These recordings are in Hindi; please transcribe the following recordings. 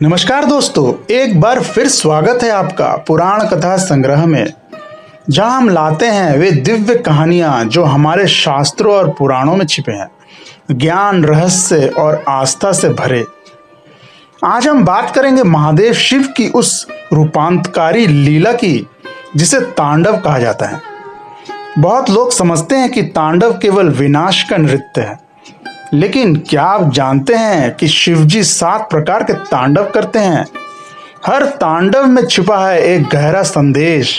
नमस्कार दोस्तों, एक बार फिर स्वागत है आपका पुराण कथा संग्रह में, जहां हम लाते हैं वे दिव्य कहानियां जो हमारे शास्त्रों और पुराणों में छिपे हैं, ज्ञान, रहस्य और आस्था से भरे। आज हम बात करेंगे महादेव शिव की उस रूपांतकारी लीला की जिसे तांडव कहा जाता है। बहुत लोग समझते हैं कि तांडव केवल विनाश का नृत्य है, लेकिन क्या आप जानते हैं कि शिवजी 7 प्रकार के तांडव करते हैं। हर तांडव में छिपा है एक गहरा संदेश,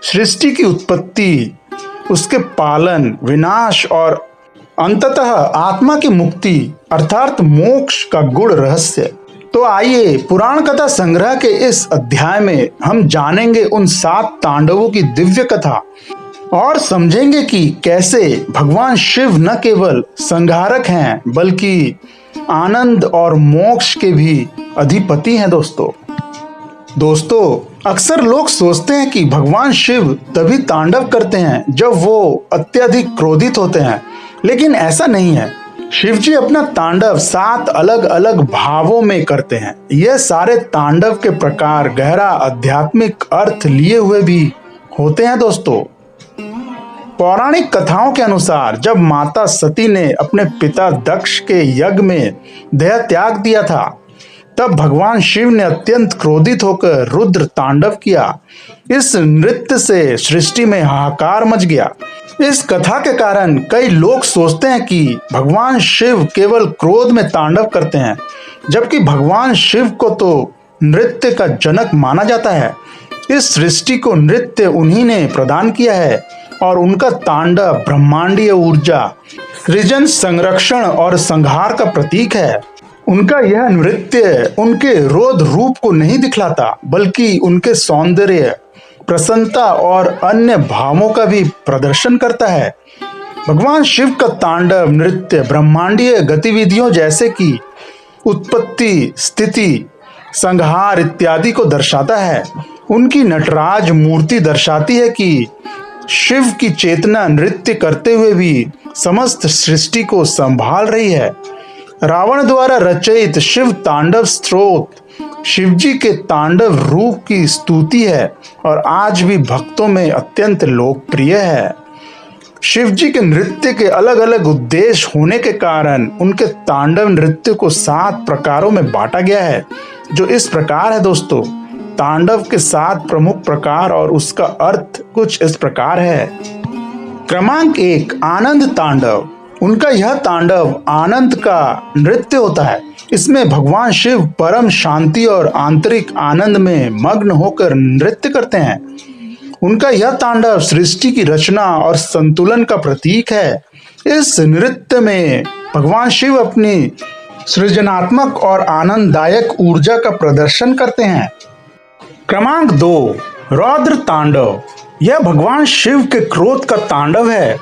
सृष्टि की उत्पत्ति, उसके पालन, विनाश और अंततः आत्मा की मुक्ति अर्थात मोक्ष का गूढ़ रहस्य। तो आइए पुराण कथा संग्रह के इस अध्याय में हम जानेंगे उन 7 तांडवों की दिव्य कथा और समझेंगे कि कैसे भगवान शिव न केवल संहारक हैं बल्कि आनंद और मोक्ष के भी अधिपति हैं। दोस्तों, अक्सर लोग सोचते हैं कि भगवान शिव तभी तांडव करते हैं जब वो अत्यधिक क्रोधित होते हैं, लेकिन ऐसा नहीं है। शिव जी अपना तांडव 7 अलग अलग भावों में करते हैं। यह सारे तांडव के प्रकार गहरा आध्यात्मिक अर्थ लिए हुए भी होते हैं। दोस्तों, पौराणिक कथाओं के अनुसार जब माता सती ने अपने पिता दक्ष के यज्ञ में देह त्याग दिया था, तब भगवान शिव ने अत्यंत क्रोधित होकर रुद्र तांडव किया। इस नृत्य से सृष्टि में हाहाकार मच गया। इस कथा के कारण कई लोग सोचते हैं कि भगवान शिव केवल क्रोध में तांडव करते हैं, जबकि भगवान शिव को तो नृत्य का जनक माना जाता है। इस सृष्टि को नृत्य उन्हीं ने प्रदान किया है और उनका तांडव ब्रह्मांडीय ऊर्जा, सृजन, संरक्षण और संहार का प्रतीक है। उनका यह नृत्य उनके रोध रूप को नहीं दिखलाता, बल्कि उनके सौंदर्य, प्रसन्नता और अन्य भावों का भी प्रदर्शन करता है। भगवान शिव का तांडव नृत्य ब्रह्मांडीय गतिविधियों जैसे कि उत्पत्ति, स्थिति, संहार इत्यादि को दर्शाता है। उनकी नटराज मूर्ति दर्शाती है कि शिव की चेतना नृत्य करते हुए भी समस्त सृष्टि को संभाल रही है। रावण द्वारा रचित शिव तांडव स्तोत्र शिवजी के तांडव रूप की स्तुति है और आज भी भक्तों में अत्यंत लोकप्रिय है। शिवजी के नृत्य के अलग अलग उद्देश्य होने के कारण उनके तांडव नृत्य को 7 प्रकारों में बांटा गया है, जो इस प्रकार है। दोस्तों, तांडव के 7 प्रमुख प्रकार और उसका अर्थ कुछ इस प्रकार है। क्रमांक 1, आनंद तांडव। उनका यह तांडव आनंद का नृत्य होता है। इसमें भगवान शिव परम शांति और आंतरिक आनंद में मग्न होकर नृत्य करते हैं। उनका यह तांडव सृष्टि की रचना और संतुलन का प्रतीक है। इस नृत्य में भगवान शिव अपनी सृजनात्मक और आनंददायक ऊर्जा का प्रदर्शन करते हैं। क्रमांक 2, रौद्र तांडव। यह भगवान शिव के क्रोध का तांडव है।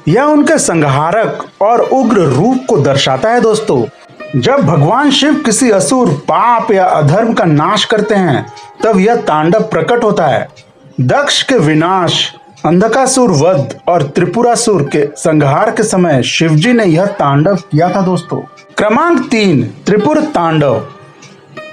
यह उनके संहारक और उग्र रूप को दर्शाता है। दोस्तों, जब भगवान शिव किसी असुर, पाप या अधर्म का नाश करते हैं, तब यह तांडव प्रकट होता है। दक्ष के विनाश, अंधकासुर वध और त्रिपुरासुर के संहार के समय शिवजी ने यह तांडव किया था। दोस्तों, क्रमांक 3, त्रिपुर तांडव।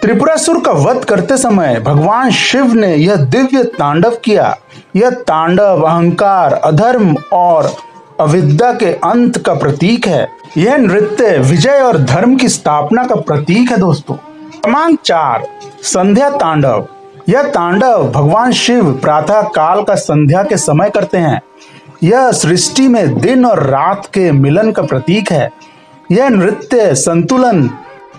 त्रिपुरासुर का वध करते समय भगवान शिव ने यह दिव्य तांडव किया। यह तांडव अहंकार, अधर्म और अविद्या के अंत का प्रतीक है। यह नृत्य विजय और धर्म की स्थापना का प्रतीक है। दोस्तों, क्रमांक 4, संध्या तांडव। यह तांडव भगवान शिव प्रातः काल का संध्या के समय करते हैं। यह सृष्टि में दिन और रात के मिलन का प्रतीक है। यह नृत्य संतुलन,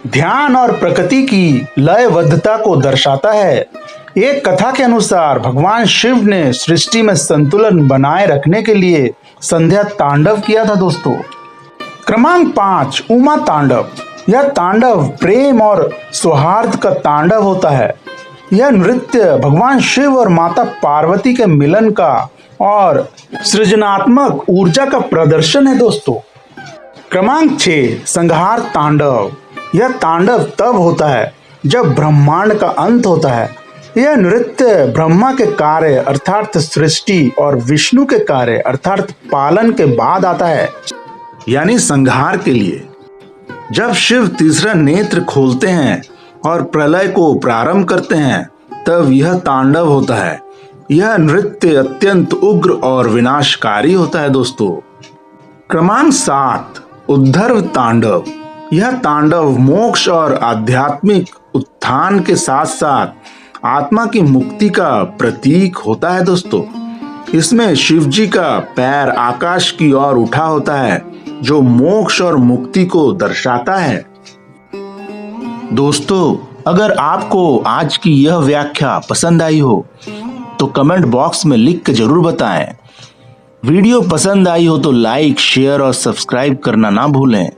ध्यान और प्रकृति की लयबद्धता को दर्शाता है। एक कथा के अनुसार भगवान शिव ने सृष्टि में संतुलन बनाए रखने के लिए संध्या तांडव किया था। दोस्तों, क्रमांक 5, उमा तांडव। यह तांडव प्रेम और सौहार्द का तांडव होता है। यह नृत्य भगवान शिव और माता पार्वती के मिलन का और सृजनात्मक ऊर्जा का प्रदर्शन है। दोस्तों, क्रमांक 6, संहार तांडव। यह तांडव तब होता है जब ब्रह्मांड का अंत होता है। यह नृत्य ब्रह्मा के कार्य अर्थात सृष्टि और विष्णु के कार्य अर्थात पालन के बाद आता है, यानी संहार के लिए। जब शिव तीसरा नेत्र खोलते हैं और प्रलय को प्रारंभ करते हैं, तब यह तांडव होता है। यह नृत्य अत्यंत उग्र और विनाशकारी होता है दोस्तों। क्रमांक 7, उद्धर्व तांडव। यह तांडव मोक्ष और आध्यात्मिक उत्थान के साथ साथ आत्मा की मुक्ति का प्रतीक होता है दोस्तों। इसमें शिव जी का पैर आकाश की ओर उठा होता है, जो मोक्ष और मुक्ति को दर्शाता है। दोस्तों, अगर आपको आज की यह व्याख्या पसंद आई हो तो कमेंट बॉक्स में लिख के जरूर बताएं। वीडियो पसंद आई हो तो लाइक, शेयर और सब्सक्राइब करना ना भूलें।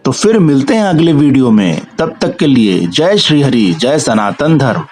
तो फिर मिलते हैं अगले वीडियो में। तब तक के लिए जय श्री हरि, जय सनातन धर्म।